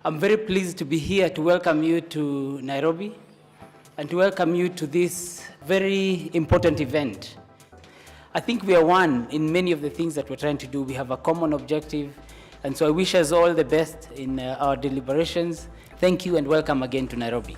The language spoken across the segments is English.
I'm very pleased to be here to welcome you to Nairobi and to welcome you to this very important event. I think we are one in many of the things that we're trying to do. We have a common objective, and so I wish us all the best in our deliberations. Thank you and welcome again to Nairobi.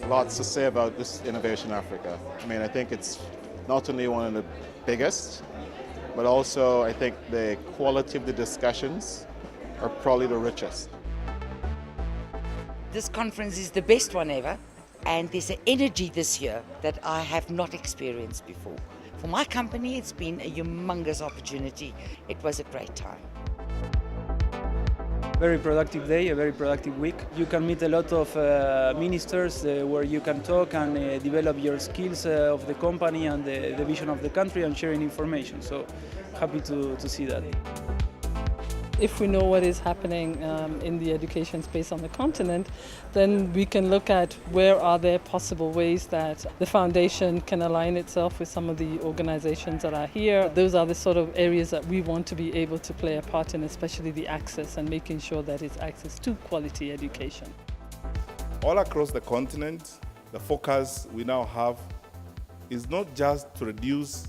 Lots to say about this Innovation Africa. I mean, I think it's not only one of the biggest, but also I think the quality of the discussions are probably the richest. This conference is the best one ever, and there's an energy this year that I have not experienced before. For my company, it's been a humongous opportunity. It was a great time. Very productive day, a very productive week. You can meet a lot of ministers where you can talk and develop your skills of the company and the vision of the country and sharing information. So happy to see that. If we know what is happening in the education space on the continent, then we can look at where are there possible ways that the foundation can align itself with some of the organizations that are here. Those are the sort of areas that we want to be able to play a part in, especially the access and making sure that it's access to quality education. All across the continent, the focus we now have is not just to reduce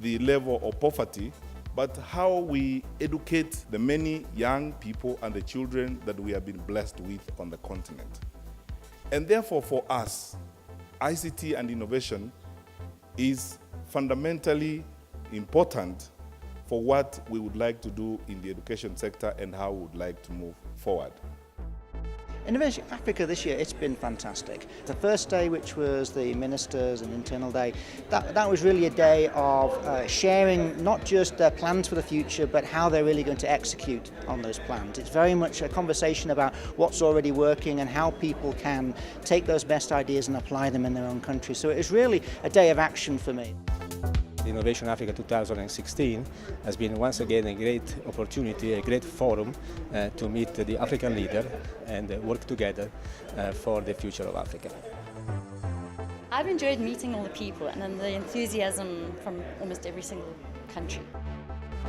the level of poverty, but how we educate the many young people and the children that we have been blessed with on the continent. And therefore for us, ICT and innovation is fundamentally important for what we would like to do in the education sector and how we would like to move forward. Innovation Africa this year, it's been fantastic. The first day, which was the Ministers and Internal Day, that was really a day of sharing not just their plans for the future, but how they're really going to execute on those plans. It's very much a conversation about what's already working and how people can take those best ideas and apply them in their own country. So it was really a day of action for me. Innovation Africa 2016 has been once again a great opportunity, a great forum to meet the African leader and work together for the future of Africa. I've enjoyed meeting all the people and the enthusiasm from almost every single country.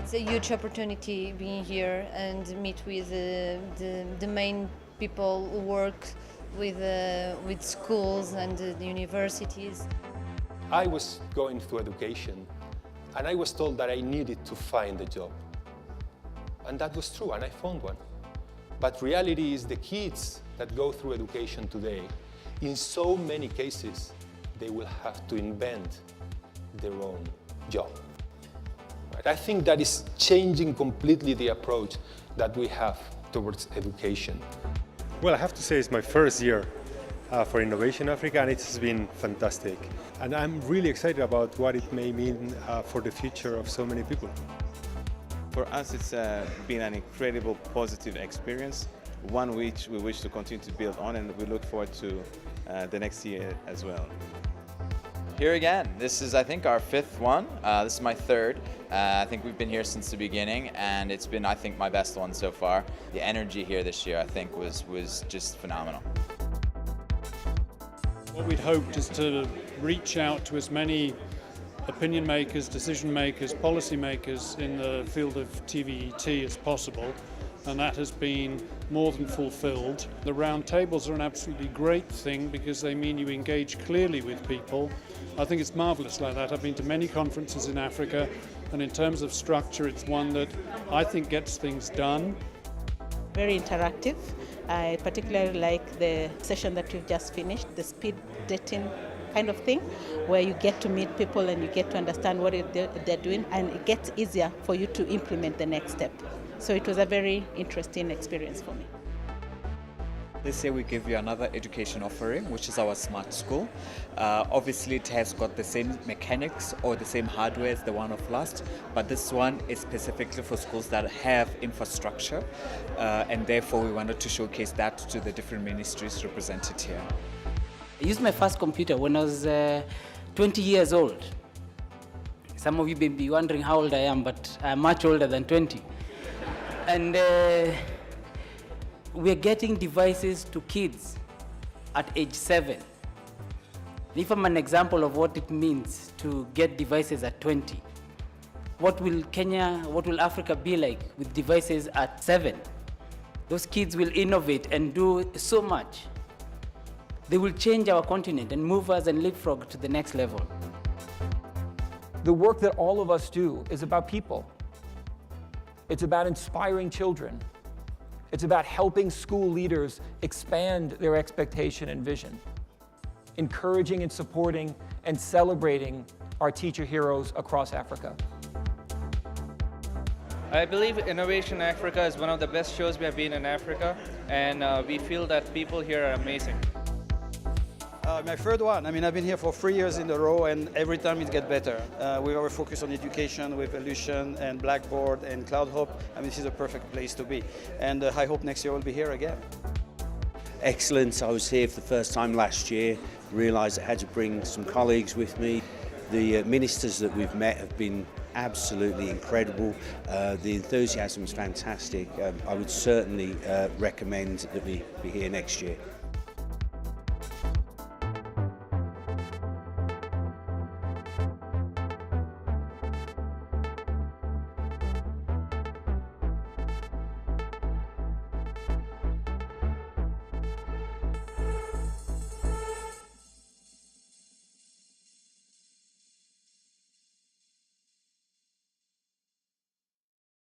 It's a huge opportunity being here and meet with the main people who work with schools and the universities. I was going through education and I was told that I needed to find a job. And that was true, and I found one. But reality is the kids that go through education today, in so many cases, they will have to invent their own job. Right? I think that is changing completely the approach that we have towards education. Well, I have to say it's my first year for Innovation Africa, and it's been fantastic. And I'm really excited about what it may mean for the future of so many people. For us, it's been an incredible positive experience, one which we wish to continue to build on, and we look forward to the next year as well. Here again, this is I think our fifth one. This is my third. I think we've been here since the beginning, and it's been I think my best one so far. The energy here this year I think was just phenomenal. What we'd hoped is to reach out to as many opinion makers, decision makers, policy makers in the field of TVET as possible, and that has been more than fulfilled. The round tables are an absolutely great thing because they mean you engage clearly with people. I think it's marvellous like that. I've been to many conferences in Africa, and in terms of structure, it's one that I think gets things done. Very interactive. I particularly like the session that we've just finished, the speed dating kind of thing, where you get to meet people and you get to understand what they're doing, and it gets easier for you to implement the next step. So it was a very interesting experience for me. This year we give you another education offering, which is our Smart School. Obviously it has got the same mechanics or the same hardware as the one of last, but this one is specifically for schools that have infrastructure, and therefore we wanted to showcase that to the different ministries represented here. I used my first computer when I was 20 years old. Some of you may be wondering how old I am, but I'm much older than 20. And we're getting devices to kids at age 7. If I'm an example of what it means to get devices at 20, what will Africa be like with devices at 7? Those kids will innovate and do so much. They will change our continent and move us and leapfrog to the next level. The work that all of us do is about people. It's about inspiring children. It's about helping school leaders expand their expectation and vision, encouraging and supporting and celebrating our teacher heroes across Africa. I believe Innovation Africa is one of the best shows we have been in Africa, and we feel that people here are amazing. My third one. I mean, I've been here for 3 years in a row, and every time it gets better. We are focused on education with Illusion and Blackboard and Cloud Hope. I mean, this is a perfect place to be. And I hope next year we'll be here again. Excellent. I was here for the first time last year. Realised I had to bring some colleagues with me. The ministers that we've met have been absolutely incredible. The enthusiasm is fantastic. I would certainly recommend that we be here next year.